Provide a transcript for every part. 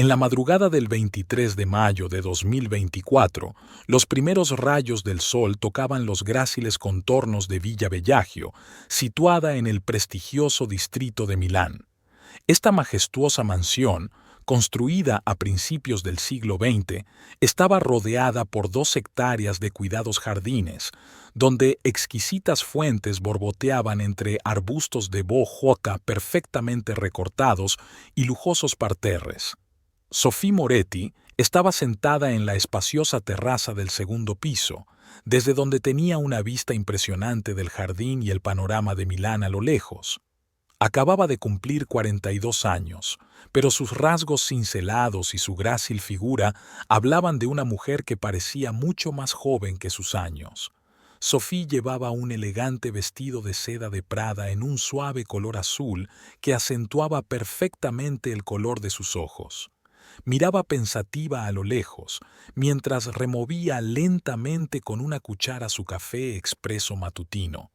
En la madrugada del 23 de mayo de 2024, los primeros rayos del sol tocaban los gráciles contornos de Villa Bellagio, situada en el prestigioso distrito de Milán. Esta majestuosa mansión, construida a principios del siglo XX, estaba rodeada por 2 hectáreas de cuidados jardines, donde exquisitas fuentes borboteaban entre arbustos de bohota perfectamente recortados y lujosos parterres. Sophie Moretti estaba sentada en la espaciosa terraza del segundo piso, desde donde tenía una vista impresionante del jardín y el panorama de Milán a lo lejos. Acababa de cumplir 42 años, pero sus rasgos cincelados y su grácil figura hablaban de una mujer que parecía mucho más joven que sus años. Sophie llevaba un elegante vestido de seda de Prada en un suave color azul que acentuaba perfectamente el color de sus ojos. Miraba pensativa a lo lejos, mientras removía lentamente con una cuchara su café expreso matutino.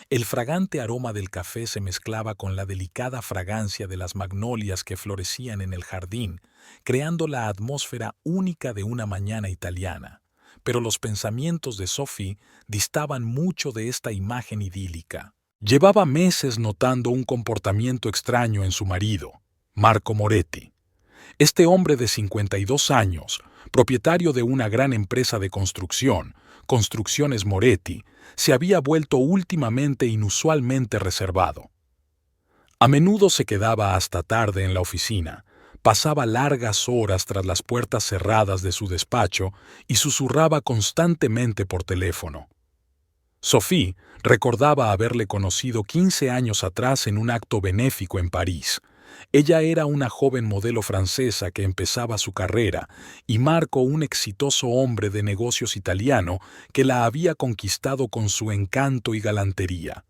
El fragante aroma del café se mezclaba con la delicada fragancia de las magnolias que florecían en el jardín, creando la atmósfera única de una mañana italiana. Pero los pensamientos de Sophie distaban mucho de esta imagen idílica. Llevaba meses notando un comportamiento extraño en su marido, Marco Moretti. Este hombre de 52 años, propietario de una gran empresa de construcción, Construcciones Moretti, se había vuelto últimamente inusualmente reservado. A menudo se quedaba hasta tarde en la oficina, pasaba largas horas tras las puertas cerradas de su despacho y susurraba constantemente por teléfono. Sophie recordaba haberle conocido 15 años atrás en un acto benéfico en París. Ella era una joven modelo francesa que empezaba su carrera y Marco un exitoso hombre de negocios italiano que la había conquistado con su encanto y galantería.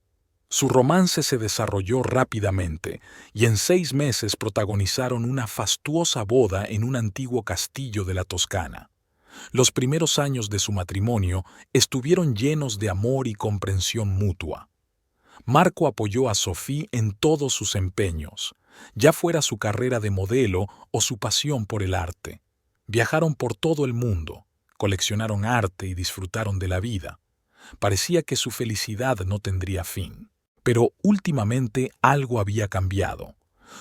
Su romance se desarrolló rápidamente y en 6 meses protagonizaron una fastuosa boda en un antiguo castillo de la Toscana. Los primeros años de su matrimonio estuvieron llenos de amor y comprensión mutua. Marco apoyó a Sophie en todos sus empeños, ya fuera su carrera de modelo o su pasión por el arte. Viajaron por todo el mundo, coleccionaron arte y disfrutaron de la vida. Parecía que su felicidad no tendría fin. Pero últimamente algo había cambiado.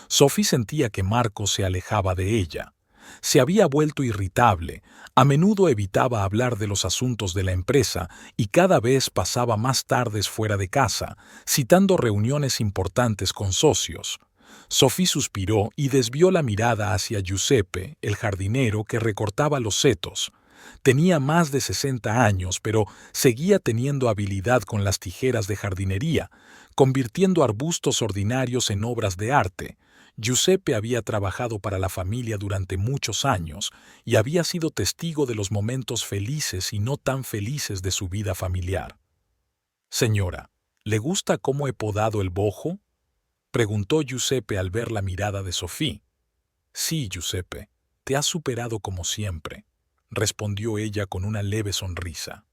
Sophie sentía que Marco se alejaba de ella. Se había vuelto irritable, a menudo evitaba hablar de los asuntos de la empresa y cada vez pasaba más tardes fuera de casa, citando reuniones importantes con socios. Sophie suspiró y desvió la mirada hacia Giuseppe, el jardinero que recortaba los setos. Tenía más de 60 años, pero seguía teniendo habilidad con las tijeras de jardinería, convirtiendo arbustos ordinarios en obras de arte. Giuseppe había trabajado para la familia durante muchos años y había sido testigo de los momentos felices y no tan felices de su vida familiar. «Señora, ¿le gusta cómo he podado el bojo?», preguntó Giuseppe al ver la mirada de Sophie. «Sí, Giuseppe, te has superado como siempre», respondió ella con una leve sonrisa.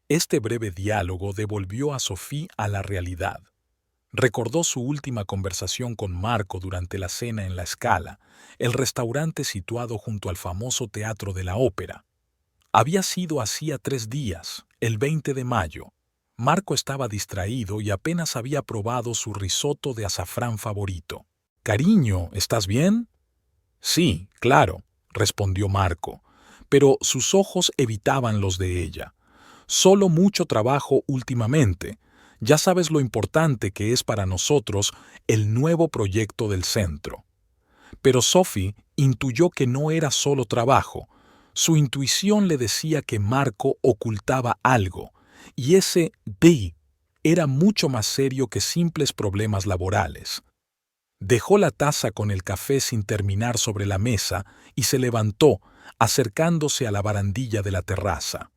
Este breve diálogo devolvió a Sophie a la realidad. Recordó su última conversación con Marco durante la cena en La Scala, el restaurante situado junto al famoso Teatro de la Ópera. Había sido hacía 3 días, el 20 de mayo. Marco estaba distraído y apenas había probado su risotto de azafrán favorito. «Cariño, ¿estás bien?» «Sí, claro», respondió Marco, pero sus ojos evitaban los de ella. «Solo mucho trabajo últimamente. Ya sabes lo importante que es para nosotros el nuevo proyecto del centro». Pero Sophie intuyó que no era solo trabajo. Su intuición le decía que Marco ocultaba algo, y ese «de» era mucho más serio que simples problemas laborales. Dejó la taza con el café sin terminar sobre la mesa y se levantó, acercándose a la barandilla de la terraza.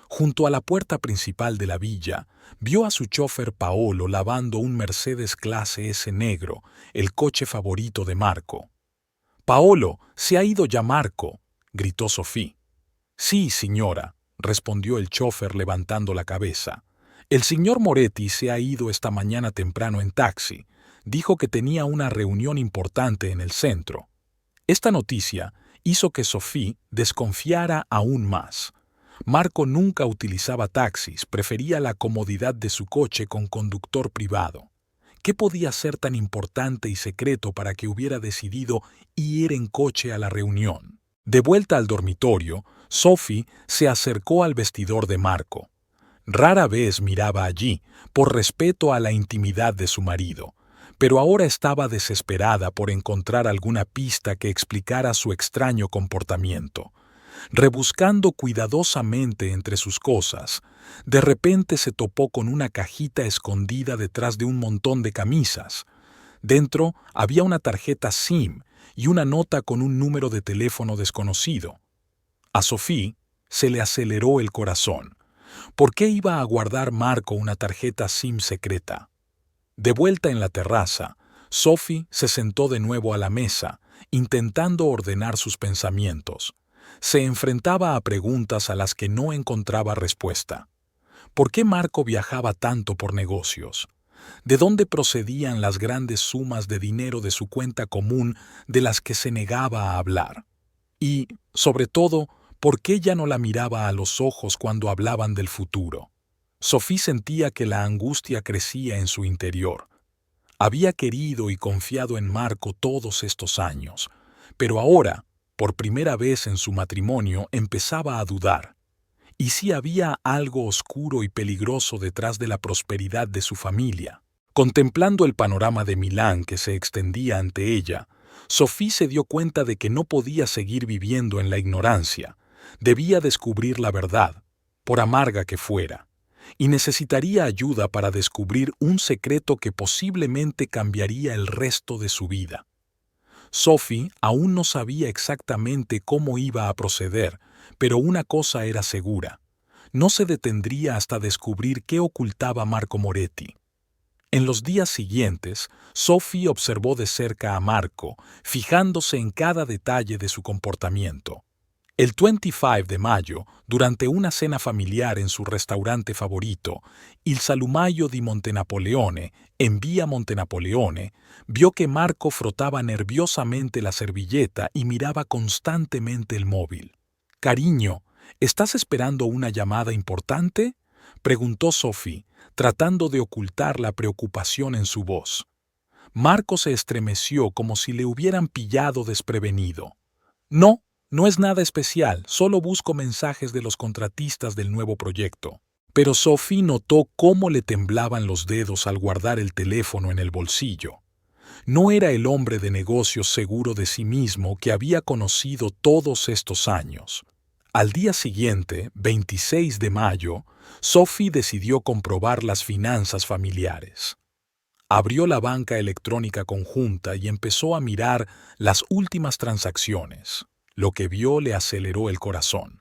Junto a la puerta principal de la villa, vio a su chofer Paolo lavando un Mercedes clase S negro, el coche favorito de Marco. «Paolo, se ha ido ya Marco», gritó Sophie. «Sí, señora», respondió el chofer levantando la cabeza. «El señor Moretti se ha ido esta mañana temprano en taxi. Dijo que tenía una reunión importante en el centro». Esta noticia hizo que Sophie desconfiara aún más. Marco nunca utilizaba taxis, prefería la comodidad de su coche con conductor privado. ¿Qué podía ser tan importante y secreto para que hubiera decidido ir en coche a la reunión? De vuelta al dormitorio, Sophie se acercó al vestidor de Marco. Rara vez miraba allí, por respeto a la intimidad de su marido, pero ahora estaba desesperada por encontrar alguna pista que explicara su extraño comportamiento. Rebuscando cuidadosamente entre sus cosas, de repente se topó con una cajita escondida detrás de un montón de camisas. Dentro había una tarjeta SIM y una nota con un número de teléfono desconocido. A Sophie se le aceleró el corazón. ¿Por qué iba a guardar Marco una tarjeta SIM secreta? De vuelta en la terraza, Sophie se sentó de nuevo a la mesa, intentando ordenar sus pensamientos. Se enfrentaba a preguntas a las que no encontraba respuesta. ¿Por qué Marco viajaba tanto por negocios? ¿De dónde procedían las grandes sumas de dinero de su cuenta común de las que se negaba a hablar? Y, sobre todo, ¿por qué ya no la miraba a los ojos cuando hablaban del futuro? Sophie sentía que la angustia crecía en su interior. Había querido y confiado en Marco todos estos años, pero ahora, por primera vez en su matrimonio, empezaba a dudar. ¿Y si había algo oscuro y peligroso detrás de la prosperidad de su familia? Contemplando el panorama de Milán que se extendía ante ella, Sophie se dio cuenta de que no podía seguir viviendo en la ignorancia. Debía descubrir la verdad, por amarga que fuera, y necesitaría ayuda para descubrir un secreto que posiblemente cambiaría el resto de su vida. Sophie aún no sabía exactamente cómo iba a proceder, pero una cosa era segura: no se detendría hasta descubrir qué ocultaba Marco Moretti. En los días siguientes, Sophie observó de cerca a Marco, fijándose en cada detalle de su comportamiento. El 25 de mayo, durante una cena familiar en su restaurante favorito, Il Salumaio di Montenapoleone, en Vía Montenapoleone, vio que Marco frotaba nerviosamente la servilleta y miraba constantemente el móvil. «Cariño, ¿estás esperando una llamada importante?», preguntó Sophie, tratando de ocultar la preocupación en su voz. Marco se estremeció como si le hubieran pillado desprevenido. «No, no es nada especial, solo busco mensajes de los contratistas del nuevo proyecto». Pero Sophie notó cómo le temblaban los dedos al guardar el teléfono en el bolsillo. No era el hombre de negocios seguro de sí mismo que había conocido todos estos años. Al día siguiente, 26 de mayo, Sophie decidió comprobar las finanzas familiares. Abrió la banca electrónica conjunta y empezó a mirar las últimas transacciones. Lo que vio le aceleró el corazón.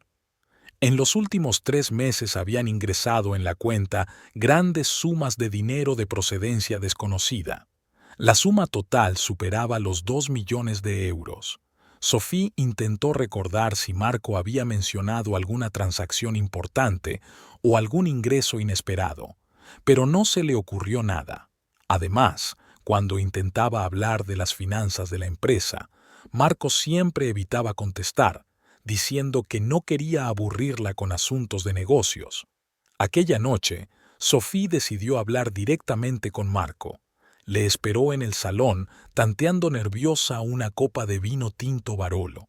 En los últimos 3 meses habían ingresado en la cuenta grandes sumas de dinero de procedencia desconocida. La suma total superaba los 2 millones de euros. Sophie intentó recordar si Marco había mencionado alguna transacción importante o algún ingreso inesperado, pero no se le ocurrió nada. Además, cuando intentaba hablar de las finanzas de la empresa, Marco siempre evitaba contestar, diciendo que no quería aburrirla con asuntos de negocios. Aquella noche, Sophie decidió hablar directamente con Marco. Le esperó en el salón, tanteando nerviosa una copa de vino tinto Barolo.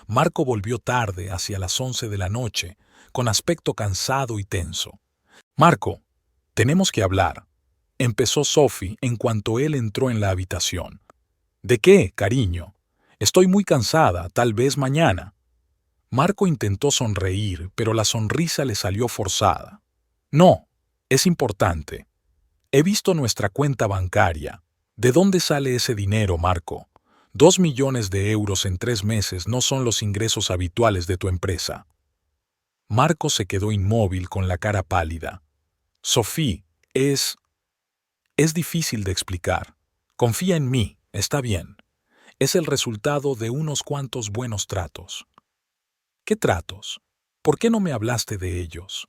Marco volvió tarde, hacia las 11 de la noche, con aspecto cansado y tenso. «Marco, tenemos que hablar», empezó Sophie en cuanto él entró en la habitación. «¿De qué, cariño? Estoy muy cansada, tal vez mañana». Marco intentó sonreír, pero la sonrisa le salió forzada. «No, es importante. He visto nuestra cuenta bancaria. ¿De dónde sale ese dinero, Marco? 2 millones de euros en 3 meses no son los ingresos habituales de tu empresa». Marco se quedó inmóvil con la cara pálida. «Sophie, es difícil de explicar. Confía en mí, está bien. Es el resultado de unos cuantos buenos tratos». «¿Qué tratos? ¿Por qué no me hablaste de ellos?».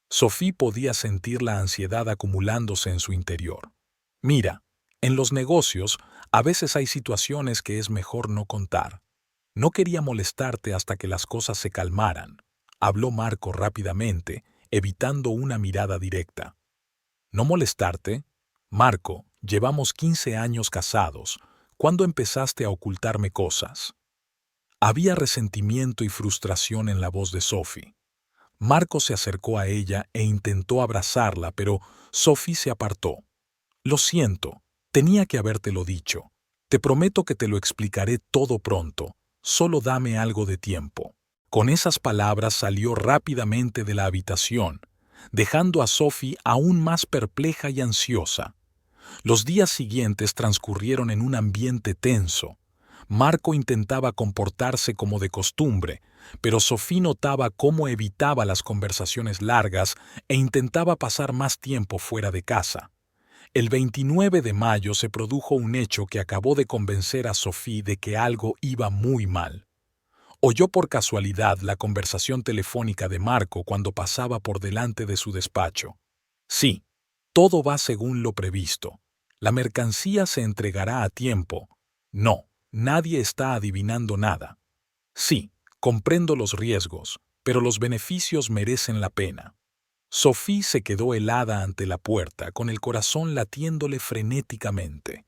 Sophie podía sentir la ansiedad acumulándose en su interior. «Mira, en los negocios A veces hay situaciones que es mejor no contar. No quería molestarte hasta que las cosas se calmaran, habló Marco rápidamente, evitando una mirada directa. ¿No molestarte? Marco, llevamos 15 años casados. ¿Cuándo empezaste a ocultarme cosas? Había resentimiento y frustración en la voz de Sophie. Marco se acercó a ella e intentó abrazarla, pero Sophie se apartó. Lo siento, tenía que habértelo dicho. Te prometo que te lo explicaré todo pronto. Solo dame algo de tiempo. Con esas palabras salió rápidamente de la habitación, dejando a Sophie aún más perpleja y ansiosa. Los días siguientes transcurrieron en un ambiente tenso. Marco intentaba comportarse como de costumbre, pero Sophie notaba cómo evitaba las conversaciones largas e intentaba pasar más tiempo fuera de casa. El 29 de mayo se produjo un hecho que acabó de convencer a Sophie de que algo iba muy mal. Oyó por casualidad la conversación telefónica de Marco cuando pasaba por delante de su despacho. Sí, todo va según lo previsto. La mercancía se entregará a tiempo. No, nadie está adivinando nada. Sí, comprendo los riesgos, pero los beneficios merecen la pena. Sophie se quedó helada ante la puerta, con el corazón latiéndole frenéticamente.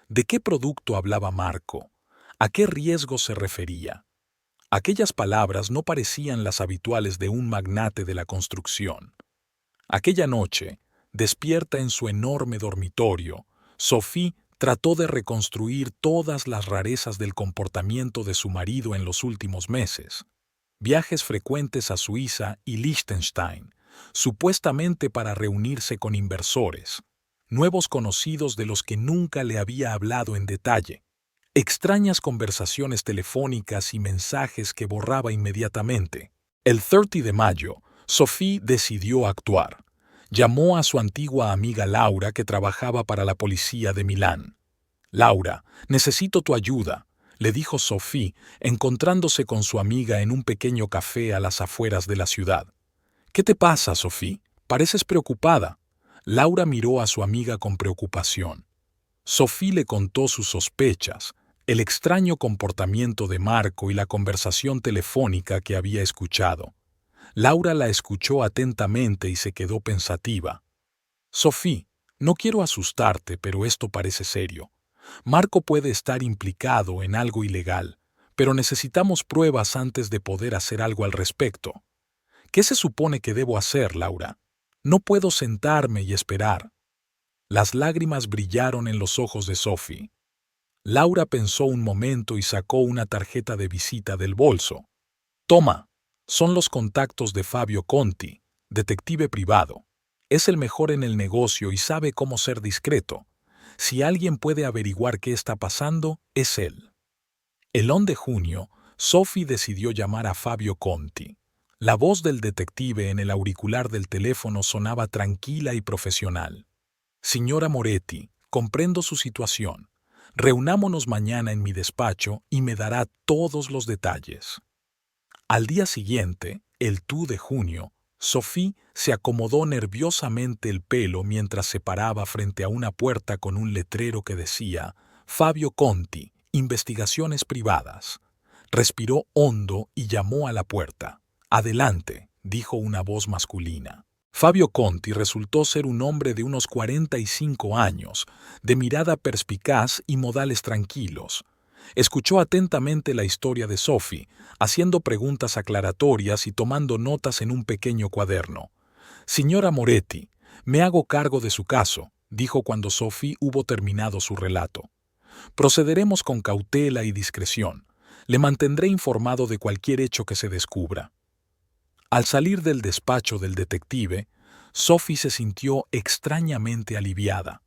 ¿De qué producto hablaba Marco? ¿A qué riesgo se refería? Aquellas palabras no parecían las habituales de un magnate de la construcción. Aquella noche, despierta en su enorme dormitorio, Sophie trató de reconstruir todas las rarezas del comportamiento de su marido en los últimos meses. Viajes frecuentes a Suiza y Liechtenstein, supuestamente para reunirse con inversores, nuevos conocidos de los que nunca le había hablado en detalle, extrañas conversaciones telefónicas y mensajes que borraba inmediatamente. El 30 de mayo, Sophie decidió actuar. Llamó a su antigua amiga Laura, que trabajaba para la policía de Milán. «Laura, necesito tu ayuda», le dijo Sophie, encontrándose con su amiga en un pequeño café a las afueras de la ciudad. «¿Qué te pasa, Sophie? Pareces preocupada». Laura miró a su amiga con preocupación. Sophie le contó sus sospechas, el extraño comportamiento de Marco y la conversación telefónica que había escuchado. Laura la escuchó atentamente y se quedó pensativa. «Sophie, no quiero asustarte, pero esto parece serio. Marco puede estar implicado en algo ilegal, pero necesitamos pruebas antes de poder hacer algo al respecto. ¿Qué se supone que debo hacer, Laura? No puedo sentarme y esperar». Las lágrimas brillaron en los ojos de Sophie. Laura pensó un momento y sacó una tarjeta de visita del bolso. «Toma, son los contactos de Fabio Conti, detective privado. Es el mejor en el negocio y sabe cómo ser discreto. Si alguien puede averiguar qué está pasando, es él». El 11 de junio, Sophie decidió llamar a Fabio Conti. La voz del detective en el auricular del teléfono sonaba tranquila y profesional. «Señora Moretti, comprendo su situación. Reunámonos mañana en mi despacho y me dará todos los detalles». Al día siguiente, el 2 de junio, Sophie se acomodó nerviosamente el pelo mientras se paraba frente a una puerta con un letrero que decía «Fabio Conti, investigaciones privadas». Respiró hondo y llamó a la puerta. «Adelante», dijo una voz masculina. Fabio Conti resultó ser un hombre de unos 45 años, de mirada perspicaz y modales tranquilos. Escuchó atentamente la historia de Sophie, haciendo preguntas aclaratorias y tomando notas en un pequeño cuaderno. «Señora Moretti, me hago cargo de su caso», dijo cuando Sophie hubo terminado su relato. «Procederemos con cautela y discreción. Le mantendré informado de cualquier hecho que se descubra». Al salir del despacho del detective, Sophie se sintió extrañamente aliviada.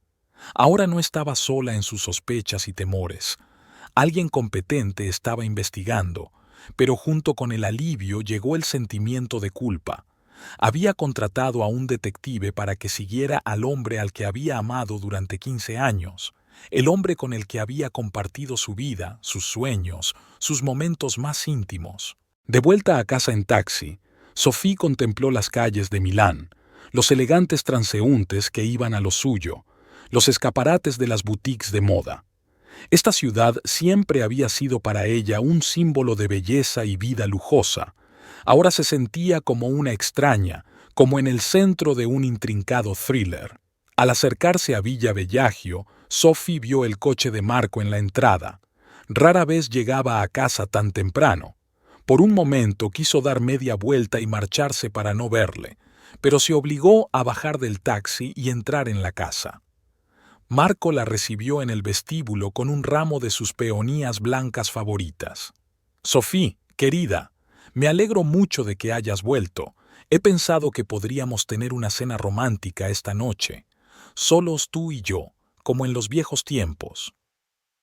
Ahora no estaba sola en sus sospechas y temores. Alguien competente estaba investigando, pero junto con el alivio llegó el sentimiento de culpa. Había contratado a un detective para que siguiera al hombre al que había amado durante 15 años, el hombre con el que había compartido su vida, sus sueños, sus momentos más íntimos. De vuelta a casa en taxi, Sophie contempló las calles de Milán, los elegantes transeúntes que iban a lo suyo, los escaparates de las boutiques de moda. Esta ciudad siempre había sido para ella un símbolo de belleza y vida lujosa. Ahora se sentía como una extraña, como en el centro de un intrincado thriller. Al acercarse a Villa Bellagio, Sophie vio el coche de Marco en la entrada. Rara vez llegaba a casa tan temprano. Por un momento quiso dar media vuelta y marcharse para no verle, pero se obligó a bajar del taxi y entrar en la casa. Marco la recibió en el vestíbulo con un ramo de sus peonías blancas favoritas. «Sophie, querida, me alegro mucho de que hayas vuelto. He pensado que podríamos tener una cena romántica esta noche, solos tú y yo, como en los viejos tiempos».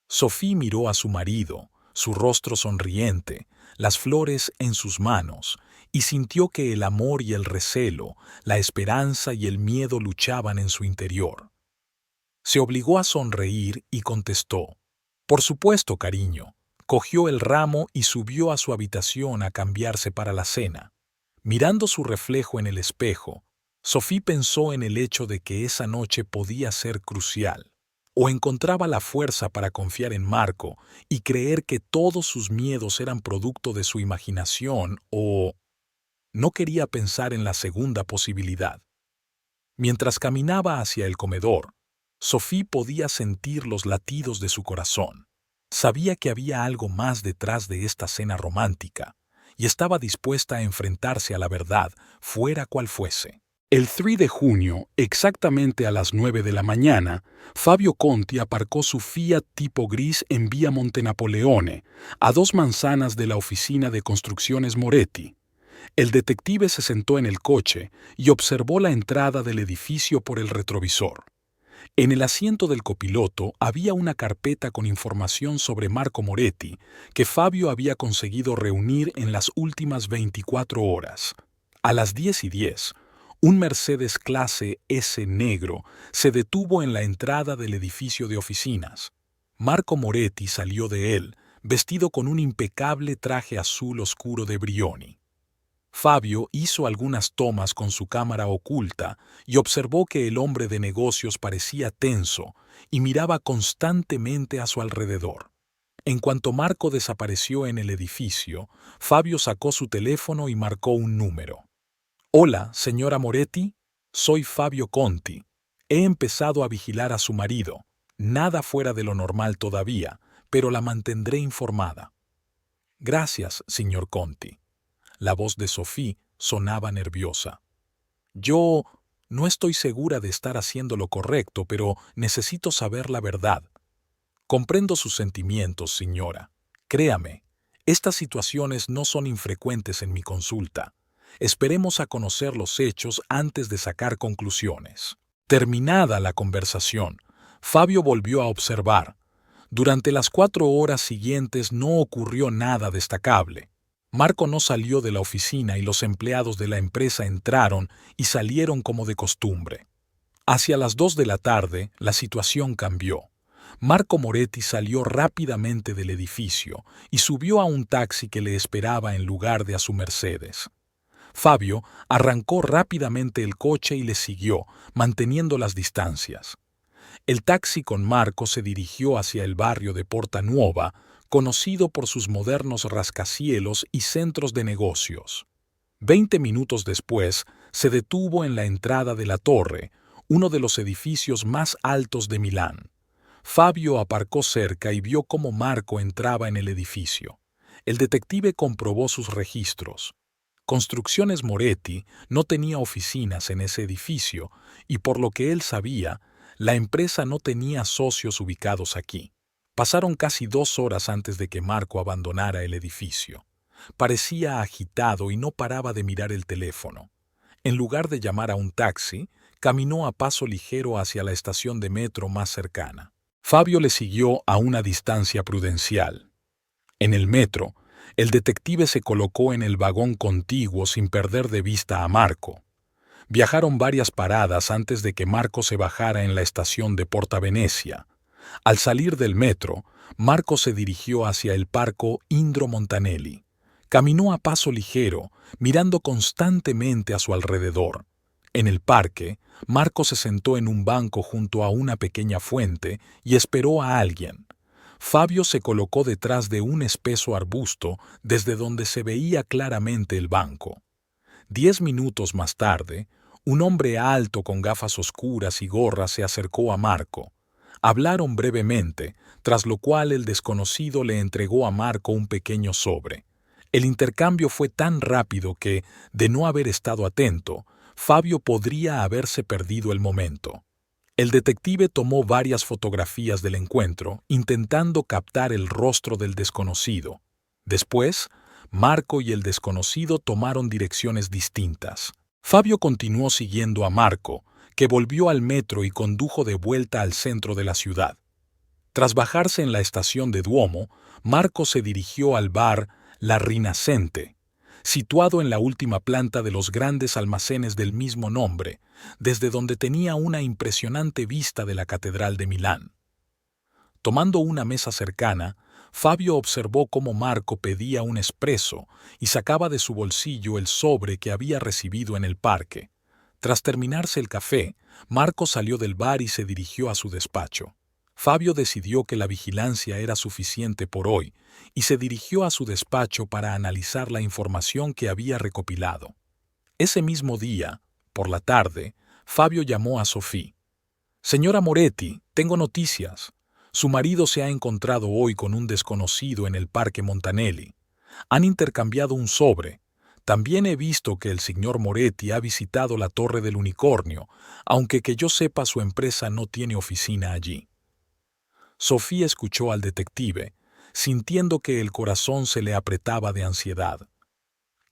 Sophie miró a su marido, su rostro sonriente, las flores en sus manos, y sintió que el amor y el recelo, la esperanza y el miedo luchaban en su interior. Se obligó a sonreír y contestó: «Por supuesto, cariño». Cogió el ramo y subió a su habitación a cambiarse para la cena. Mirando su reflejo en el espejo, Sophie pensó en el hecho de que esa noche podía ser crucial. O encontraba la fuerza para confiar en Marco y creer que todos sus miedos eran producto de su imaginación, o no quería pensar en la segunda posibilidad. Mientras caminaba hacia el comedor, Sophie podía sentir los latidos de su corazón. Sabía que había algo más detrás de esta cena romántica, y estaba dispuesta a enfrentarse a la verdad, fuera cual fuese. El 3 de junio, exactamente a las 9 de la mañana, Fabio Conti aparcó su Fiat tipo gris en Vía Montenapoleone, a 2 manzanas de la oficina de construcciones Moretti. El detective se sentó en el coche y observó la entrada del edificio por el retrovisor. En el asiento del copiloto había una carpeta con información sobre Marco Moretti que Fabio había conseguido reunir en las últimas 24 horas. A las 10:10, un Mercedes clase S negro se detuvo en la entrada del edificio de oficinas. Marco Moretti salió de él, vestido con un impecable traje azul oscuro de Brioni. Fabio hizo algunas tomas con su cámara oculta y observó que el hombre de negocios parecía tenso y miraba constantemente a su alrededor. En cuanto Marco desapareció en el edificio, Fabio sacó su teléfono y marcó un número. «Hola, señora Moretti, soy Fabio Conti. He empezado a vigilar a su marido. Nada fuera de lo normal todavía, pero la mantendré informada». «Gracias, señor Conti». La voz de Sophie sonaba nerviosa. «Yo no estoy segura de estar haciendo lo correcto, pero necesito saber la verdad». «Comprendo sus sentimientos, señora. Créame, estas situaciones no son infrecuentes en mi consulta. Esperemos a conocer los hechos antes de sacar conclusiones». Terminada la conversación, Fabio volvió a observar. Durante las 4 horas siguientes no ocurrió nada destacable. Marco no salió de la oficina y los empleados de la empresa entraron y salieron como de costumbre. Hacia las 2 de la tarde, la situación cambió. Marco Moretti salió rápidamente del edificio y subió a un taxi que le esperaba en lugar de a su Mercedes. Fabio arrancó rápidamente el coche y le siguió, manteniendo las distancias. El taxi con Marco se dirigió hacia el barrio de Porta Nuova, conocido por sus modernos rascacielos y centros de negocios. 20 minutos después, se detuvo en la entrada de la Torre, uno de los edificios más altos de Milán. Fabio aparcó cerca y vio cómo Marco entraba en el edificio. El detective comprobó sus registros. Construcciones Moretti no tenía oficinas en ese edificio y, por lo que él sabía, la empresa no tenía socios ubicados aquí. Pasaron casi 2 horas antes de que Marco abandonara el edificio. Parecía agitado y no paraba de mirar el teléfono. En lugar de llamar a un taxi, caminó a paso ligero hacia la estación de metro más cercana. Fabio le siguió a una distancia prudencial. En el metro, el detective se colocó en el vagón contiguo sin perder de vista a Marco. Viajaron varias paradas antes de que Marco se bajara en la estación de Porta Venezia. Al salir del metro, Marco se dirigió hacia el Parco Indro Montanelli. Caminó a paso ligero, mirando constantemente a su alrededor. En el parque, Marco se sentó en un banco junto a una pequeña fuente y esperó a alguien. Fabio se colocó detrás de un espeso arbusto desde donde se veía claramente el banco. 10 minutos más tarde, un hombre alto con gafas oscuras y gorra se acercó a Marco. Hablaron brevemente, tras lo cual el desconocido le entregó a Marco un pequeño sobre. El intercambio fue tan rápido que, de no haber estado atento, Fabio podría haberse perdido el momento. El detective tomó varias fotografías del encuentro, intentando captar el rostro del desconocido. Después, Marco y el desconocido tomaron direcciones distintas. Fabio continuó siguiendo a Marco, que volvió al metro y condujo de vuelta al centro de la ciudad. Tras bajarse en la estación de Duomo, Marco se dirigió al bar La Rinascente, situado en la última planta de los grandes almacenes del mismo nombre, desde donde tenía una impresionante vista de la Catedral de Milán. Tomando una mesa cercana, Fabio observó cómo Marco pedía un espresso y sacaba de su bolsillo el sobre que había recibido en el parque. Tras terminarse el café, Marco salió del bar y se dirigió a su despacho. Fabio decidió que la vigilancia era suficiente por hoy y se dirigió a su despacho para analizar la información que había recopilado. Ese mismo día, por la tarde, Fabio llamó a Sophie. «Señora Moretti, tengo noticias. Su marido se ha encontrado hoy con un desconocido en el Parque Montanelli. Han intercambiado un sobre. También he visto que el señor Moretti ha visitado la Torre del Unicornio, aunque que yo sepa su empresa no tiene oficina allí». Sophie escuchó al detective, sintiendo que el corazón se le apretaba de ansiedad.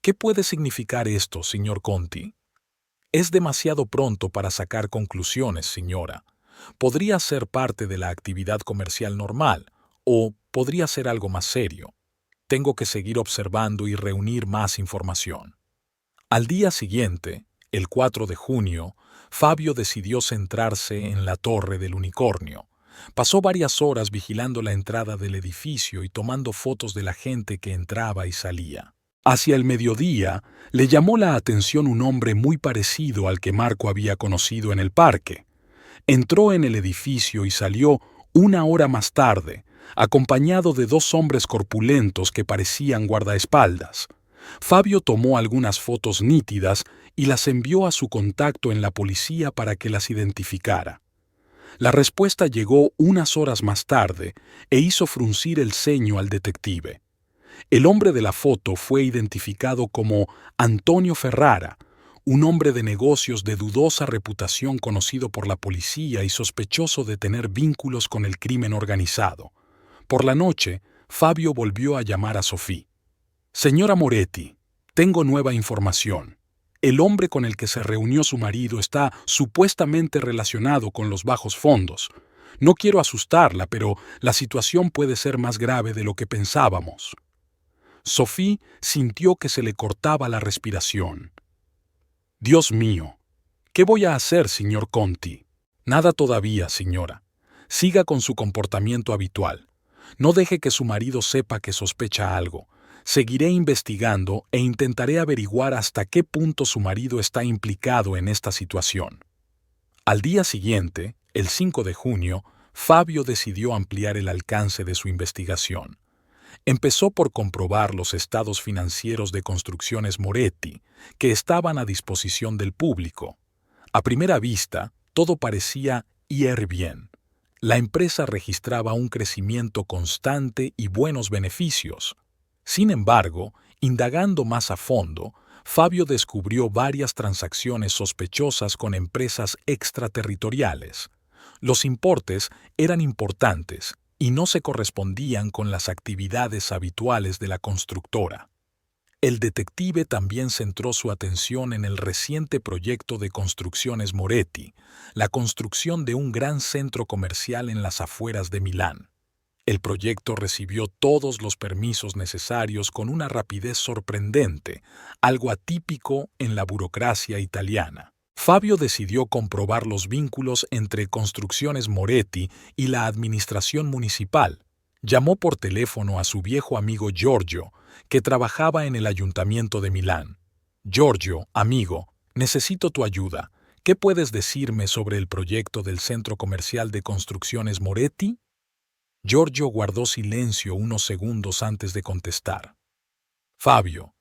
«¿Qué puede significar esto, señor Conti?» «Es demasiado pronto para sacar conclusiones, señora. Podría ser parte de la actividad comercial normal, o podría ser algo más serio. Tengo que seguir observando y reunir más información». Al día siguiente, el 4 de junio, Fabio decidió centrarse en la Torre del Unicornio. Pasó varias horas vigilando la entrada del edificio y tomando fotos de la gente que entraba y salía. Hacia el mediodía, le llamó la atención un hombre muy parecido al que Marco había conocido en el parque. Entró en el edificio y salió una hora más tarde, acompañado de 2 hombres corpulentos que parecían guardaespaldas. Fabio tomó algunas fotos nítidas y las envió a su contacto en la policía para que las identificara. La respuesta llegó unas horas más tarde e hizo fruncir el ceño al detective. El hombre de la foto fue identificado como Antonio Ferrara, un hombre de negocios de dudosa reputación conocido por la policía y sospechoso de tener vínculos con el crimen organizado. Por la noche, Fabio volvió a llamar a Sophie. «Señora Moretti, tengo nueva información. El hombre con el que se reunió su marido está supuestamente relacionado con los bajos fondos. No quiero asustarla, pero la situación puede ser más grave de lo que pensábamos». Sophie sintió que se le cortaba la respiración. «Dios mío, ¿qué voy a hacer, señor Conti?» «Nada todavía, señora. Siga con su comportamiento habitual. No deje que su marido sepa que sospecha algo. Seguiré investigando e intentaré averiguar hasta qué punto su marido está implicado en esta situación». Al día siguiente, el 5 de junio, Fabio decidió ampliar el alcance de su investigación. Empezó por comprobar los estados financieros de Construcciones Moretti, que estaban a disposición del público. A primera vista, todo parecía ir bien. La empresa registraba un crecimiento constante y buenos beneficios. Sin embargo, indagando más a fondo, Fabio descubrió varias transacciones sospechosas con empresas extraterritoriales. Los importes eran importantes y no se correspondían con las actividades habituales de la constructora. El detective también centró su atención en el reciente proyecto de Construcciones Moretti, la construcción de un gran centro comercial en las afueras de Milán. El proyecto recibió todos los permisos necesarios con una rapidez sorprendente, algo atípico en la burocracia italiana. Fabio decidió comprobar los vínculos entre Construcciones Moretti y la administración municipal. Llamó por teléfono a su viejo amigo Giorgio, que trabajaba en el ayuntamiento de Milán. «Giorgio, amigo, necesito tu ayuda. ¿Qué puedes decirme sobre el proyecto del centro comercial de Construcciones Moretti?» Giorgio guardó silencio unos segundos antes de contestar. Fabio,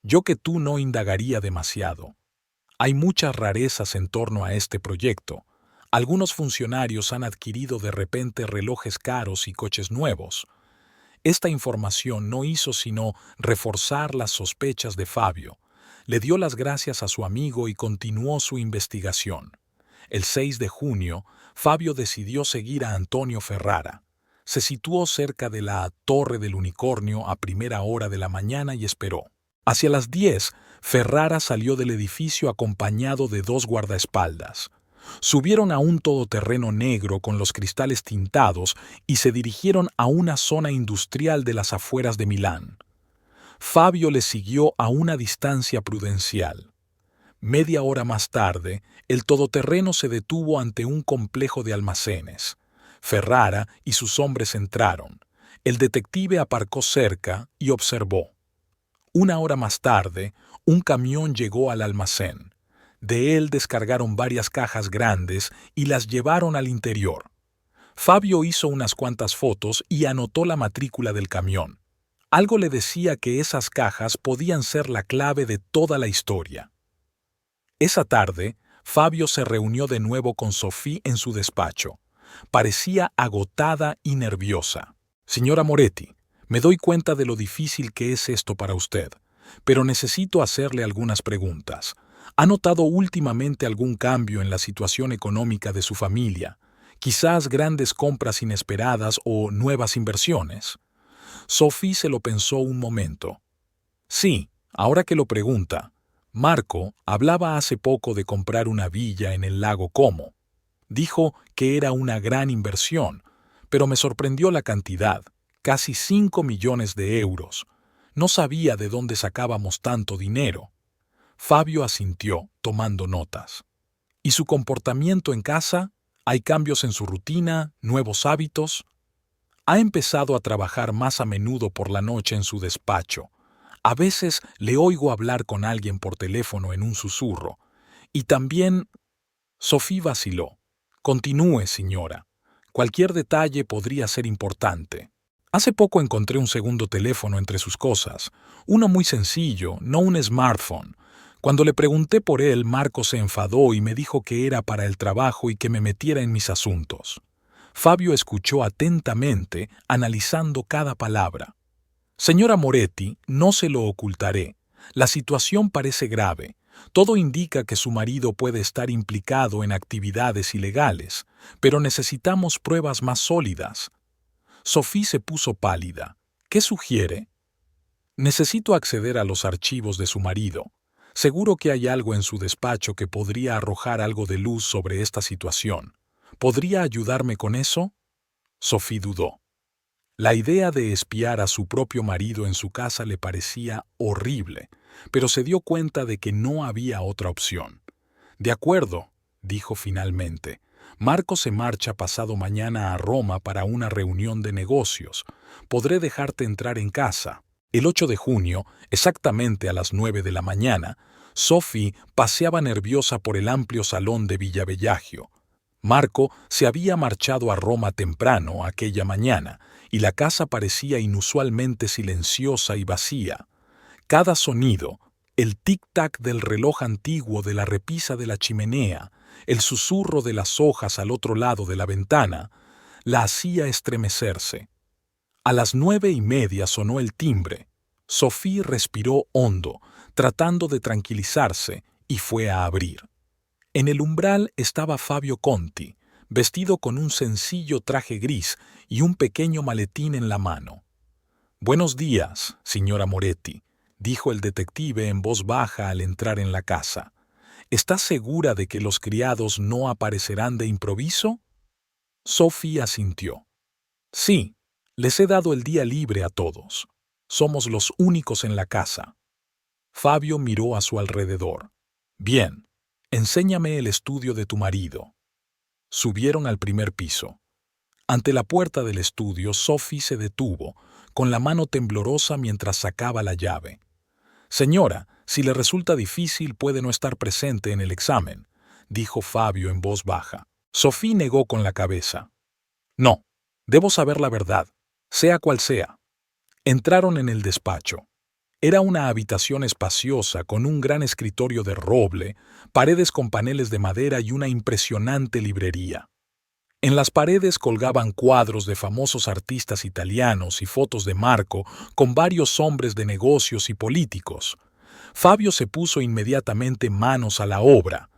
yo que tú no indagaría demasiado. Hay muchas rarezas en torno a este proyecto. Algunos funcionarios han adquirido de repente relojes caros y coches nuevos. Esta información no hizo sino reforzar las sospechas de Fabio. Le dio las gracias a su amigo y continuó su investigación. El 6 de junio, Fabio decidió seguir a Antonio Ferrara. Se situó cerca de la Torre del Unicornio a primera hora de la mañana y esperó. Hacia las 10, Ferrara salió del edificio acompañado de 2 guardaespaldas. Subieron a un todoterreno negro con los cristales tintados y se dirigieron a una zona industrial de las afueras de Milán. Fabio les siguió a una distancia prudencial. Media hora más tarde, el todoterreno se detuvo ante un complejo de almacenes. Ferrara y sus hombres entraron. El detective aparcó cerca y observó. Una hora más tarde, un camión llegó al almacén. De él descargaron varias cajas grandes y las llevaron al interior. Fabio hizo unas cuantas fotos y anotó la matrícula del camión. Algo le decía que esas cajas podían ser la clave de toda la historia. Esa tarde, Fabio se reunió de nuevo con Sophie en su despacho. Parecía agotada y nerviosa. Señora Moretti, me doy cuenta de lo difícil que es esto para usted, pero necesito hacerle algunas preguntas. ¿Ha notado últimamente algún cambio en la situación económica de su familia? Quizás grandes compras inesperadas o nuevas inversiones. Sophie se lo pensó un momento. Sí, ahora que lo pregunta. Marco hablaba hace poco de comprar una villa en el lago Como. Dijo que era una gran inversión, pero me sorprendió la cantidad, casi 5 millones de euros. No sabía de dónde sacábamos tanto dinero. Fabio asintió, tomando notas. ¿Y su comportamiento en casa? ¿Hay cambios en su rutina, nuevos hábitos? Ha empezado a trabajar más a menudo por la noche en su despacho. A veces le oigo hablar con alguien por teléfono en un susurro. Y también... Sophie vaciló. Continúe, señora. Cualquier detalle podría ser importante. Hace poco encontré un segundo teléfono entre sus cosas. Uno muy sencillo, no un smartphone. Cuando le pregunté por él, Marco se enfadó y me dijo que era para el trabajo y que me metiera en mis asuntos. Fabio escuchó atentamente, analizando cada palabra. Señora Moretti, no se lo ocultaré. La situación parece grave. Todo indica que su marido puede estar implicado en actividades ilegales, pero necesitamos pruebas más sólidas. Sophie se puso pálida. ¿Qué sugiere? Necesito acceder a los archivos de su marido. Seguro que hay algo en su despacho que podría arrojar algo de luz sobre esta situación. ¿Podría ayudarme con eso? Sophie dudó. La idea de espiar a su propio marido en su casa le parecía horrible, pero se dio cuenta de que no había otra opción. De acuerdo, dijo finalmente. Marco se marcha pasado mañana a Roma para una reunión de negocios. Podré dejarte entrar en casa. El 8 de junio, exactamente a las 9 de la mañana, Sophie paseaba nerviosa por el amplio salón de Villa Bellagio. Marco se había marchado a Roma temprano aquella mañana, y la casa parecía inusualmente silenciosa y vacía. Cada sonido, el tic-tac del reloj antiguo de la repisa de la chimenea, el susurro de las hojas al otro lado de la ventana, la hacía estremecerse. A las 9:30 sonó el timbre. Sophie respiró hondo, tratando de tranquilizarse, y fue a abrir. En el umbral estaba Fabio Conti, vestido con un sencillo traje gris y un pequeño maletín en la mano. «Buenos días, señora Moretti», dijo el detective en voz baja al entrar en la casa. «¿Está segura de que los criados no aparecerán de improviso?» Sophie asintió. «Sí, les he dado el día libre a todos. Somos los únicos en la casa». Fabio miró a su alrededor. «Bien, enséñame el estudio de tu marido». Subieron al primer piso. Ante la puerta del estudio, Sophie se detuvo, con la mano temblorosa mientras sacaba la llave. «Señora, si le resulta difícil, puede no estar presente en el examen», dijo Fabio en voz baja. Sophie negó con la cabeza. «No, Debo saber la verdad, sea cual sea. Entraron en el despacho. Era una habitación espaciosa con un gran escritorio de roble, paredes con paneles de madera y una impresionante librería. En las paredes colgaban cuadros de famosos artistas italianos y fotos de Marco con varios hombres de negocios y políticos. Fabio se puso inmediatamente manos a la obra.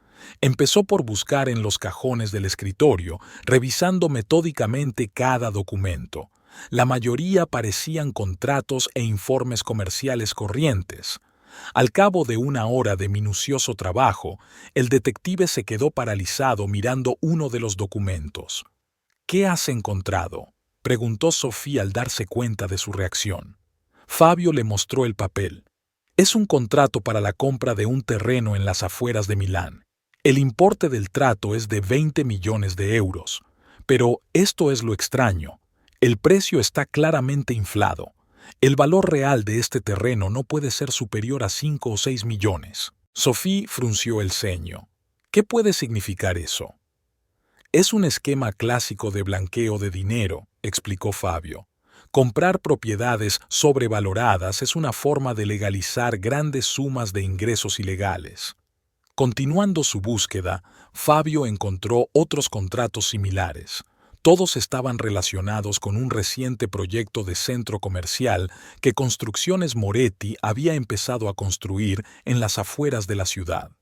Empezó por buscar en los cajones del escritorio, revisando metódicamente cada documento. La mayoría parecían contratos e informes comerciales corrientes. Al cabo de una hora de minucioso trabajo, el detective se quedó paralizado mirando uno de los documentos. «¿Qué has encontrado?», preguntó Sofía al darse cuenta de su reacción. Fabio le mostró el papel. «Es un contrato para la compra de un terreno en las afueras de Milán. El importe del trato es de 20 millones de euros. Pero esto es lo extraño. El precio está claramente inflado. El valor real de este terreno no puede ser superior a 5 o 6 millones». Sofía frunció el ceño. «¿Qué puede significar eso?». «Es un esquema clásico de blanqueo de dinero», explicó Fabio. «Comprar propiedades sobrevaloradas es una forma de legalizar grandes sumas de ingresos ilegales». Continuando su búsqueda, Fabio encontró otros contratos similares. Todos estaban relacionados con un reciente proyecto de centro comercial que Construcciones Moretti había empezado a construir en las afueras de la ciudad.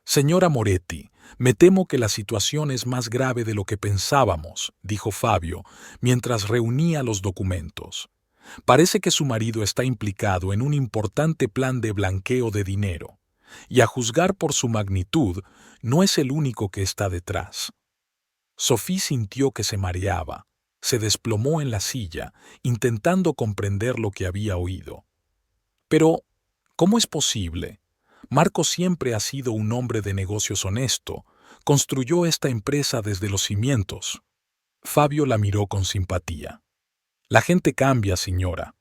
«Señora Moretti, me temo que la situación es más grave de lo que pensábamos», dijo Fabio, mientras reunía los documentos. «Parece que su marido está implicado en un importante plan de blanqueo de dinero, y a juzgar por su magnitud, no es el único que está detrás». Sofía sintió que se mareaba. Se desplomó en la silla, intentando comprender lo que había oído. «Pero, ¿cómo es posible? Marco siempre ha sido un hombre de negocios honesto. Construyó esta empresa desde los cimientos». Fabio la miró con simpatía. «La gente cambia, señora.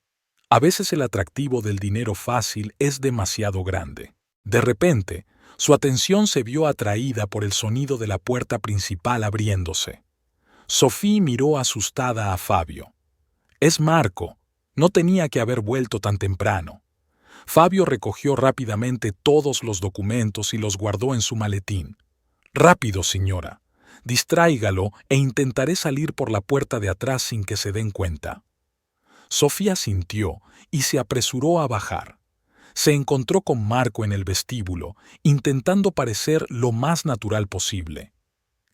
A veces el atractivo del dinero fácil es demasiado grande». De repente, su atención se vio atraída por el sonido de la puerta principal abriéndose. Sofía miró asustada a Fabio. «Es Marco. No tenía que haber vuelto tan temprano». Fabio recogió rápidamente todos los documentos y los guardó en su maletín. «Rápido, señora. Distráigalo e intentaré salir por la puerta de atrás sin que se den cuenta». Sofía sintió y se apresuró a bajar. Se encontró con Marco en el vestíbulo, intentando parecer lo más natural posible.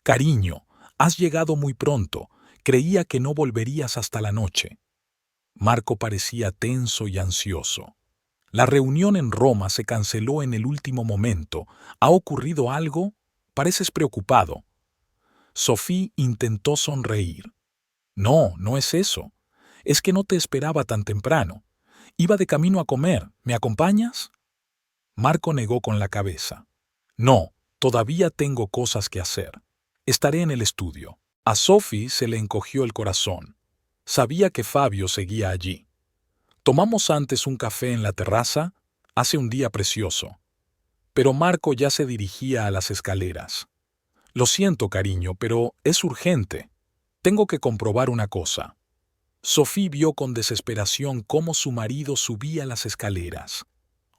«Cariño, has llegado muy pronto. Creía que no volverías hasta la noche». Marco parecía tenso y ansioso. «La reunión en Roma se canceló en el último momento. ¿Ha ocurrido algo? Pareces preocupado». Sofía intentó sonreír. «No, no es eso. Es que no te esperaba tan temprano. Iba de camino a comer. ¿Me acompañas?». Marco negó con la cabeza. «No, todavía tengo cosas que hacer. Estaré en el estudio». A Sofía se le encogió el corazón. Sabía que Fabio seguía allí. «¿Tomamos antes un café en la terraza? Hace un día precioso». Pero Marco ya se dirigía a las escaleras. «Lo siento, cariño, pero es urgente. Tengo que comprobar una cosa». Sofía vio con desesperación cómo su marido subía las escaleras.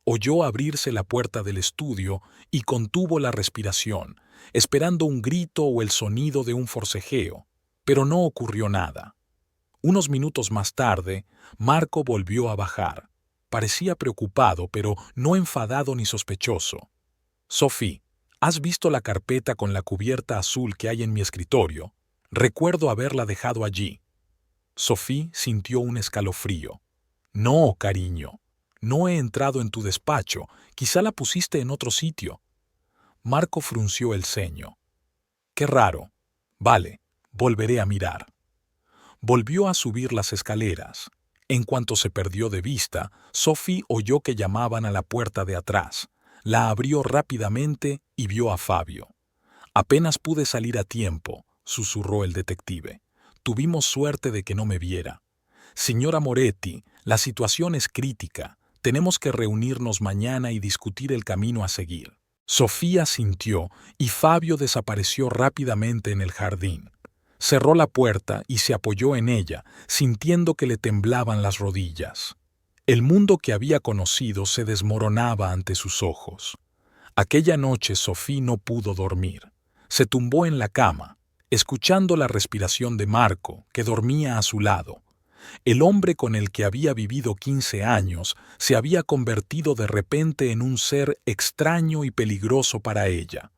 Oyó abrirse la puerta del estudio y contuvo la respiración, esperando un grito o el sonido de un forcejeo, pero no ocurrió nada. Unos minutos más tarde, Marco volvió a bajar. Parecía preocupado, pero no enfadado ni sospechoso. «Sofía, ¿has visto la carpeta con la cubierta azul que hay en mi escritorio? Recuerdo haberla dejado allí». Sofía sintió un escalofrío. «No, cariño. No he entrado en tu despacho. Quizá la pusiste en otro sitio». Marco frunció el ceño. «Qué raro. Vale, volveré a mirar». Volvió a subir las escaleras. En cuanto se perdió de vista, Sofía oyó que llamaban a la puerta de atrás. La abrió rápidamente y vio a Fabio. «Apenas pude salir a tiempo», susurró el detective. «Tuvimos suerte de que no me viera. Señora Moretti, la situación es crítica. Tenemos que reunirnos mañana y discutir el camino a seguir». Sofía sintió y Fabio desapareció rápidamente en el jardín. Cerró la puerta y se apoyó en ella, sintiendo que le temblaban las rodillas. El mundo que había conocido se desmoronaba ante sus ojos. Aquella noche Sophie no pudo dormir. Se tumbó en la cama, escuchando la respiración de Marco, que dormía a su lado. El hombre con el que había vivido 15 años se había convertido de repente en un ser extraño y peligroso para ella.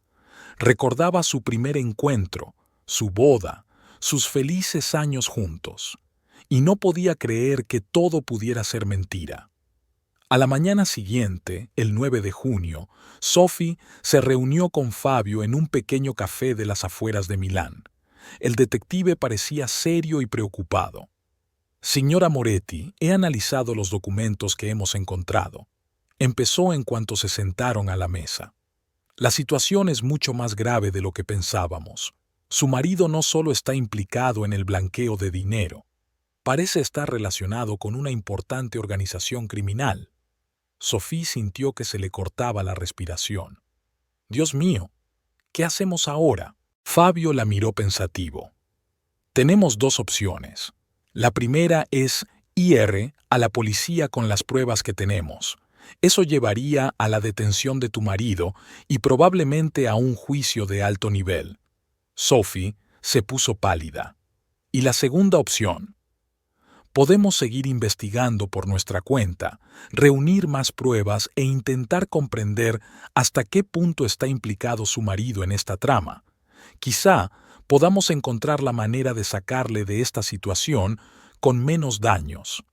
Recordaba su primer encuentro, su boda, sus felices años juntos, y no podía creer que todo pudiera ser mentira. A la mañana siguiente, el 9 de junio, Sophie se reunió con Fabio en un pequeño café de las afueras de Milán. El detective parecía serio y preocupado. Signora Moretti, he analizado los documentos que hemos encontrado. Empezó en cuanto se sentaron a la mesa. La situación es mucho más grave de lo que pensábamos. Su marido no solo está implicado en el blanqueo de dinero, parece estar relacionado con una importante organización criminal. Sophie sintió que se le cortaba la respiración. Dios mío, ¿qué hacemos ahora? Fabio la miró pensativo. Tenemos dos opciones. La primera es ir a la policía con las pruebas que tenemos. Eso llevaría a la detención de tu marido y probablemente a un juicio de alto nivel. Sophie se puso pálida. Y la segunda opción. Podemos seguir investigando por nuestra cuenta, reunir más pruebas e intentar comprender hasta qué punto está implicado su marido en esta trama. Quizá podamos encontrar la manera de sacarle de esta situación con menos daños.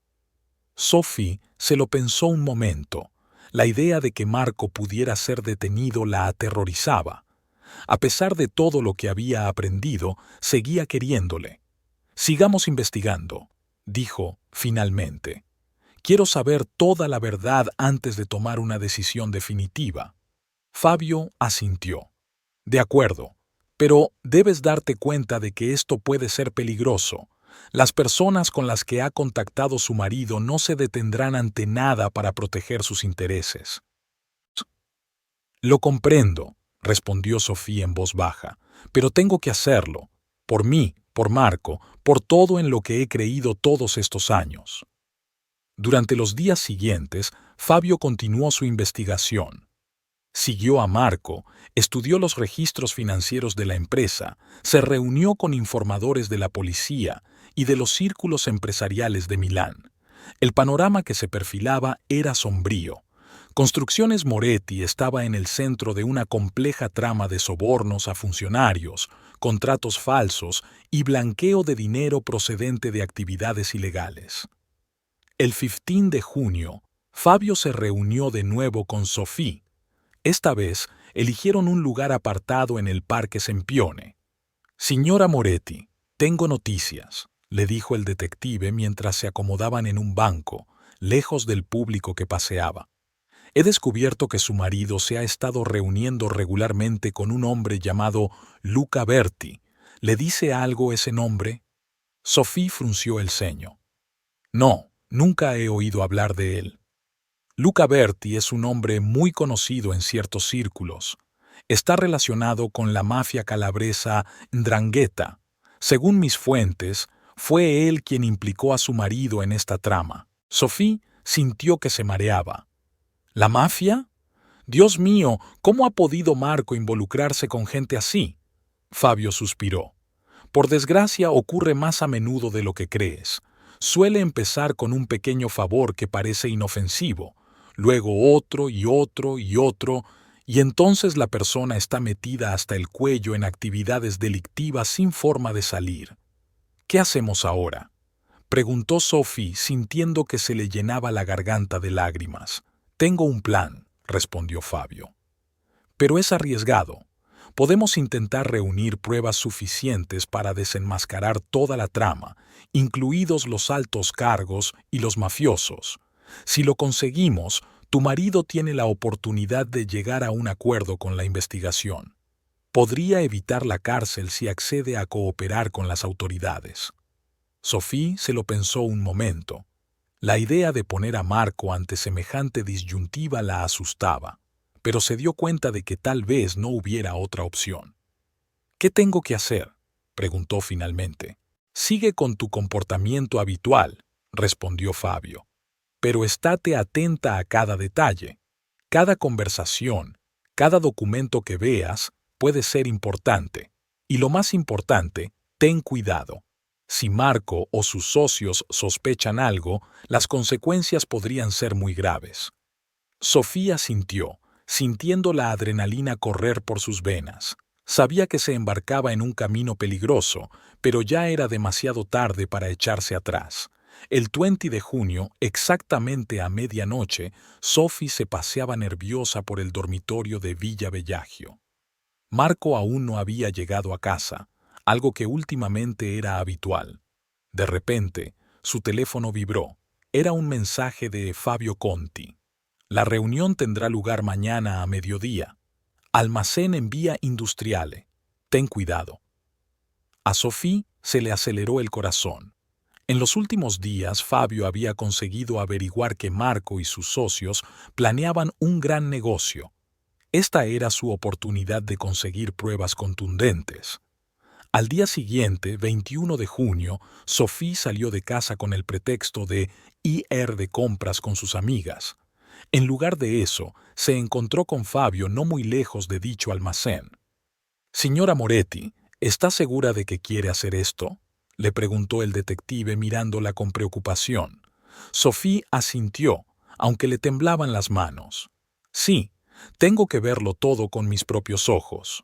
Sophie se lo pensó un momento. La idea de que Marco pudiera ser detenido la aterrorizaba. A pesar de todo lo que había aprendido, seguía queriéndole. Sigamos investigando, dijo finalmente. Quiero saber toda la verdad antes de tomar una decisión definitiva. Fabio asintió. De acuerdo, pero debes darte cuenta de que esto puede ser peligroso. Las personas con las que ha contactado su marido no se detendrán ante nada para proteger sus intereses. Lo comprendo, respondió Sofía en voz baja, pero tengo que hacerlo. Por mí, por Marco, por todo en lo que he creído todos estos años. Durante los días siguientes, Fabio continuó su investigación. Siguió a Marco, estudió los registros financieros de la empresa, se reunió con informadores de la policía y de los círculos empresariales de Milán. El panorama que se perfilaba era sombrío. Construcciones Moretti estaba en el centro de una compleja trama de sobornos a funcionarios, contratos falsos y blanqueo de dinero procedente de actividades ilegales. El 15 de junio, Fabio se reunió de nuevo con Sophie. Esta vez, eligieron un lugar apartado en el Parque Sempione. «Signora Moretti, tengo noticias», le dijo el detective mientras se acomodaban en un banco, lejos del público que paseaba. «He descubierto que su marido se ha estado reuniendo regularmente con un hombre llamado Luca Berti. ¿Le dice algo ese nombre?» Sophie frunció el ceño. «No, nunca he oído hablar de él». Luca Berti es un hombre muy conocido en ciertos círculos. Está relacionado con la mafia calabresa 'Ndrangheta. Según mis fuentes, fue él quien implicó a su marido en esta trama. Sophie sintió que se mareaba. ¿La mafia? Dios mío, ¿cómo ha podido Marco involucrarse con gente así? Fabio suspiró. Por desgracia ocurre más a menudo de lo que crees. Suele empezar con un pequeño favor que parece inofensivo, luego otro y otro y otro, y entonces la persona está metida hasta el cuello en actividades delictivas sin forma de salir. ¿Qué hacemos ahora?, preguntó Sophie, sintiendo que se le llenaba la garganta de lágrimas. Tengo un plan, respondió Fabio. Pero es arriesgado. Podemos intentar reunir pruebas suficientes para desenmascarar toda la trama, incluidos los altos cargos y los mafiosos. Si lo conseguimos, tu marido tiene la oportunidad de llegar a un acuerdo con la investigación. Podría evitar la cárcel si accede a cooperar con las autoridades. Sophie se lo pensó un momento. La idea de poner a Marco ante semejante disyuntiva la asustaba, pero se dio cuenta de que tal vez no hubiera otra opción. ¿Qué tengo que hacer?, preguntó finalmente. Sigue con tu comportamiento habitual, respondió Fabio. Pero estate atenta a cada detalle. Cada conversación, cada documento que veas puede ser importante. Y lo más importante, ten cuidado. Si Marco o sus socios sospechan algo, las consecuencias podrían ser muy graves. Sofía sintiendo la adrenalina correr por sus venas. Sabía que se embarcaba en un camino peligroso, pero ya era demasiado tarde para echarse atrás. El 20 de junio, exactamente a medianoche, Sophie se paseaba nerviosa por el dormitorio de Villa Bellagio. Marco aún no había llegado a casa, algo que últimamente era habitual. De repente, su teléfono vibró. Era un mensaje de Fabio Conti. La reunión tendrá lugar mañana a mediodía. Almacén en Vía Industriale. Ten cuidado. A Sophie se le aceleró el corazón. En los últimos días, Fabio había conseguido averiguar que Marco y sus socios planeaban un gran negocio. Esta era su oportunidad de conseguir pruebas contundentes. Al día siguiente, 21 de junio, Sophie salió de casa con el pretexto de ir de compras con sus amigas. En lugar de eso, se encontró con Fabio no muy lejos de dicho almacén. «Señora Moretti, ¿está segura de que quiere hacer esto?», le preguntó el detective mirándola con preocupación. Sophie asintió, aunque le temblaban las manos. «Sí, tengo que verlo todo con mis propios ojos».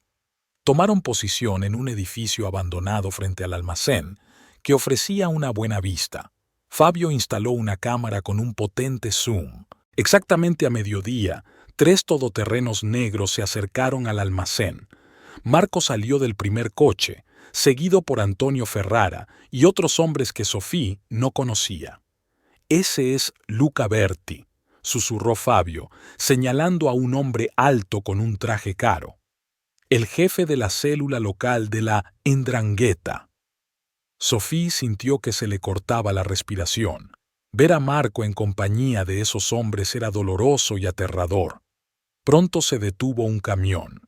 Tomaron posición en un edificio abandonado frente al almacén, que ofrecía una buena vista. Fabio instaló una cámara con un potente zoom. Exactamente a mediodía, 3 todoterrenos negros se acercaron al almacén. Marco salió del primer coche, seguido por Antonio Ferrara y otros hombres que Sophie no conocía. «Ese es Luca Berti», susurró Fabio, señalando a un hombre alto con un traje caro. «El jefe de la célula local de la 'Ndrangheta». Sophie sintió que se le cortaba la respiración. Ver a Marco en compañía de esos hombres era doloroso y aterrador. Pronto se detuvo un camión.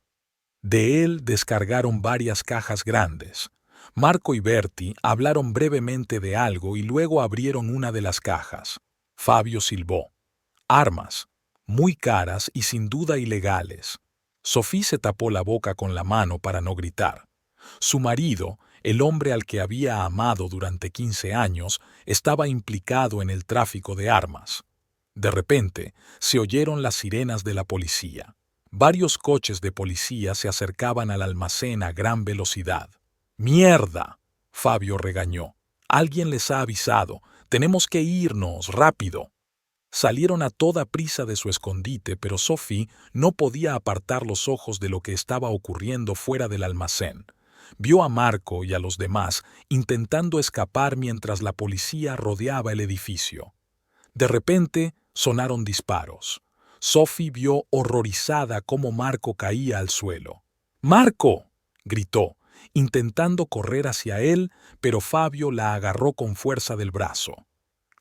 De él descargaron varias cajas grandes. Marco y Berti hablaron brevemente de algo y luego abrieron una de las cajas. Fabio silbó. Armas, muy caras y sin duda ilegales. Sophie se tapó la boca con la mano para no gritar. Su marido, el hombre al que había amado durante 15 años, estaba implicado en el tráfico de armas. De repente, se oyeron las sirenas de la policía. Varios coches de policía se acercaban al almacén a gran velocidad. «¡Mierda!», Fabio regañó. «Alguien les ha avisado. Tenemos que irnos, rápido». Salieron a toda prisa de su escondite, pero Sophie no podía apartar los ojos de lo que estaba ocurriendo fuera del almacén. Vio a Marco y a los demás intentando escapar mientras la policía rodeaba el edificio. De repente sonaron disparos. Sophie vio horrorizada cómo Marco caía al suelo. «¡Marco!», gritó, intentando correr hacia él, pero Fabio la agarró con fuerza del brazo.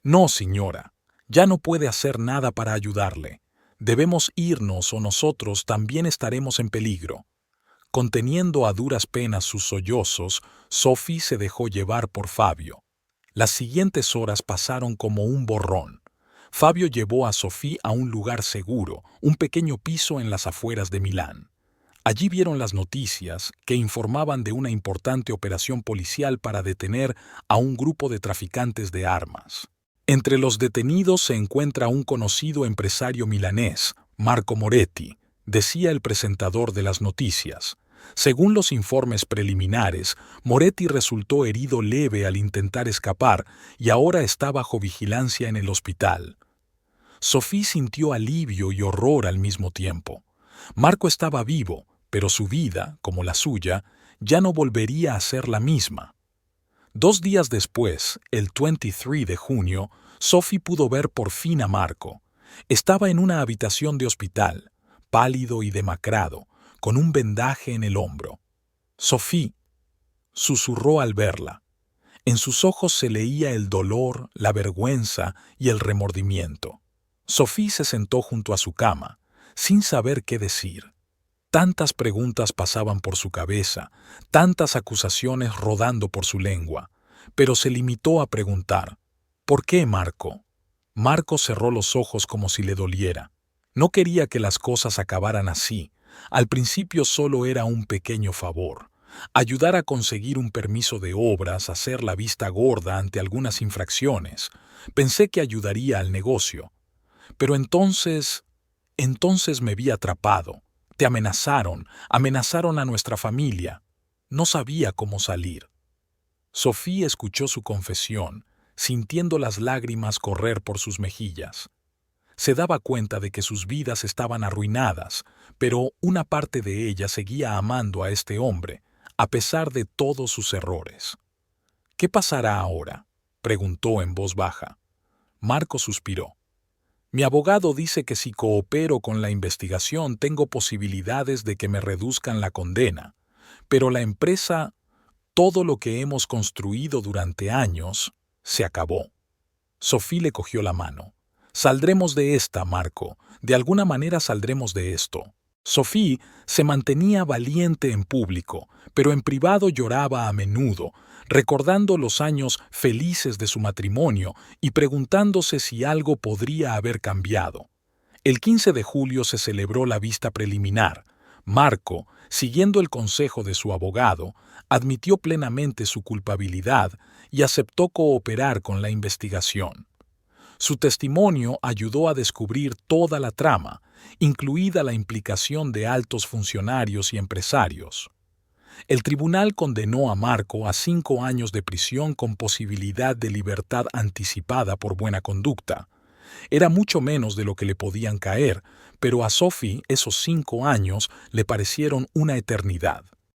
«No, señora, ya no puede hacer nada para ayudarle. Debemos irnos o nosotros también estaremos en peligro». Conteniendo a duras penas sus sollozos, Sophie se dejó llevar por Fabio. Las siguientes horas pasaron como un borrón. Fabio llevó a Sophie a un lugar seguro, un pequeño piso en las afueras de Milán. Allí vieron las noticias que informaban de una importante operación policial para detener a un grupo de traficantes de armas. Entre los detenidos se encuentra un conocido empresario milanés, Marco Moretti, decía el presentador de las noticias. Según los informes preliminares, Moretti resultó herido leve al intentar escapar y ahora está bajo vigilancia en el hospital. Sophie sintió alivio y horror al mismo tiempo. Marco estaba vivo, pero su vida, como la suya, ya no volvería a ser la misma. 2 días después, el 23 de junio, Sophie pudo ver por fin a Marco. Estaba en una habitación de hospital, pálido y demacrado, con un vendaje en el hombro. «Sophie», susurró al verla. En sus ojos se leía el dolor, la vergüenza y el remordimiento. Sophie se sentó junto a su cama, sin saber qué decir. Tantas preguntas pasaban por su cabeza, tantas acusaciones rodando por su lengua, pero se limitó a preguntar, ¿por qué, Marco? Marco cerró los ojos como si le doliera. No quería que las cosas acabaran así. Al principio solo era un pequeño favor. Ayudar a conseguir un permiso de obras, hacer la vista gorda ante algunas infracciones. Pensé que ayudaría al negocio. Pero entonces me vi atrapado. Te amenazaron a nuestra familia. No sabía cómo salir. Sofía escuchó su confesión, sintiendo las lágrimas correr por sus mejillas. Se daba cuenta de que sus vidas estaban arruinadas, pero una parte de ella seguía amando a este hombre, a pesar de todos sus errores. ¿Qué pasará ahora?, preguntó en voz baja. Marco suspiró. Mi abogado dice que si coopero con la investigación tengo posibilidades de que me reduzcan la condena, pero la empresa, todo lo que hemos construido durante años, se acabó. Sofía le cogió la mano. Saldremos de esta, Marco. De alguna manera saldremos de esto. Sofía se mantenía valiente en público, pero en privado lloraba a menudo, recordando los años felices de su matrimonio y preguntándose si algo podría haber cambiado. El 15 de julio se celebró la vista preliminar. Marco, siguiendo el consejo de su abogado, admitió plenamente su culpabilidad y aceptó cooperar con la investigación. Su testimonio ayudó a descubrir toda la trama, incluida la implicación de altos funcionarios y empresarios. El tribunal condenó a Marco a 5 años de prisión con posibilidad de libertad anticipada por buena conducta. Era mucho menos de lo que le podían caer, pero a Sophie esos 5 años le parecieron una eternidad.